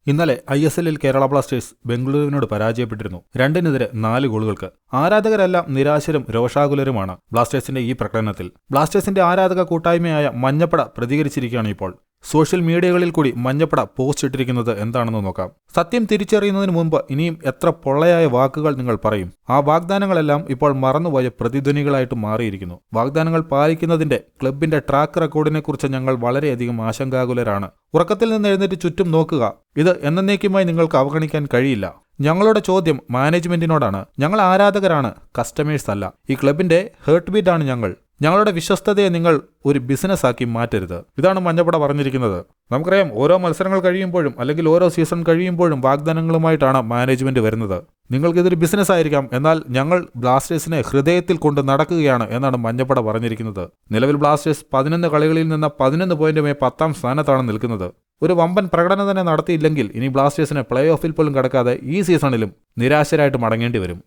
ഇന്നലെ ISLൽ കേരള ബ്ലാസ്റ്റേഴ്സ് ബംഗളൂരുവിനോട് പരാജയപ്പെട്ടിരുന്നു. 2-നെതിരെ 4 ഗോളുകൾക്ക്. ആരാധകരെല്ലാം നിരാശരും രോഷാകുലരുമാണ് ബ്ലാസ്റ്റേഴ്സിന്റെ ഈ പ്രകടനത്തിൽ. ബ്ലാസ്റ്റേഴ്സിന്റെ ആരാധക കൂട്ടായ്മയായ മഞ്ഞപ്പട പ്രതികരിച്ചിരിക്കുകയാണ് ഇപ്പോൾ. സോഷ്യൽ മീഡിയകളിൽ കൂടി മഞ്ഞപ്പട പോസ്റ്റ് ഇട്ടിരിക്കുന്നത് എന്താണെന്ന് നോക്കാം. സത്യം തിരിച്ചറിയുന്നതിന് മുമ്പ് ഇനിയും എത്ര പൊള്ളയായ വാക്കുകൾ നിങ്ങൾ പറയും? ആ വാഗ്ദാനങ്ങളെല്ലാം ഇപ്പോൾ മറന്നുപോയ പ്രതിധ്വനികളായിട്ട് മാറിയിരിക്കുന്നു. വാഗ്ദാനങ്ങൾ പാലിക്കുന്നതിന്റെ ക്ലബിന്റെ ട്രാക്ക് റെക്കോർഡിനെക്കുറിച്ച് ഞങ്ങൾ വളരെയധികം ആശങ്കാകുലരാണ്. ഉറക്കത്തിൽ നിന്ന് എഴുന്നേറ്റ് ചുറ്റും നോക്കുക. ഇത് എന്നേക്കുമായി നിങ്ങൾക്ക് അവഗണിക്കാൻ കഴിയില്ല. ഞങ്ങളുടെ ചോദ്യം മാനേജ്മെന്റിനോടാണ്. ഞങ്ങൾ ആരാധകരാണ്, കസ്റ്റമേഴ്സ് അല്ല. ഈ ക്ലബിന്റെ ഹേർട്ട് ബീറ്റ് ആണ് ഞങ്ങൾ. ഞങ്ങളുടെ വിശ്വസ്തതയെ നിങ്ങൾ ഒരു ബിസിനസ് ആക്കി മാറ്റരുത്. ഇതാണ് മഞ്ഞപ്പട പറഞ്ഞിരിക്കുന്നത്. നമുക്കറിയാം, ഓരോ മത്സരങ്ങൾ കഴിയുമ്പോഴും അല്ലെങ്കിൽ ഓരോ സീസൺ കഴിയുമ്പോഴും വാഗ്ദാനങ്ങളുമായിട്ടാണ് മാനേജ്മെന്റ് വരുന്നത്. നിങ്ങൾക്കിതൊരു ബിസിനസ് ആയിരിക്കാം, എന്നാൽ ഞങ്ങൾ ബ്ലാസ്റ്റേഴ്സിനെ ഹൃദയത്തിൽ കൊണ്ട് നടക്കുകയാണ് എന്നാണ് മഞ്ഞപ്പട പറഞ്ഞിരിക്കുന്നത്. നിലവിൽ ബ്ലാസ്റ്റേഴ്സ് 11 കളികളിൽ നിന്ന് 11 പോയിന്റുമായി 10ാം സ്ഥാനത്താണ് നിൽക്കുന്നത്. ഒരു വമ്പൻ പ്രകടനം തന്നെ നടത്തിയില്ലെങ്കിൽ ഇനി ബ്ലാസ്റ്റേഴ്സിന് പ്ലേ ഓഫിൽ പോലും കടക്കാതെ ഈ സീസണിലും നിരാശരായിട്ട് മടങ്ങേണ്ടി വരും.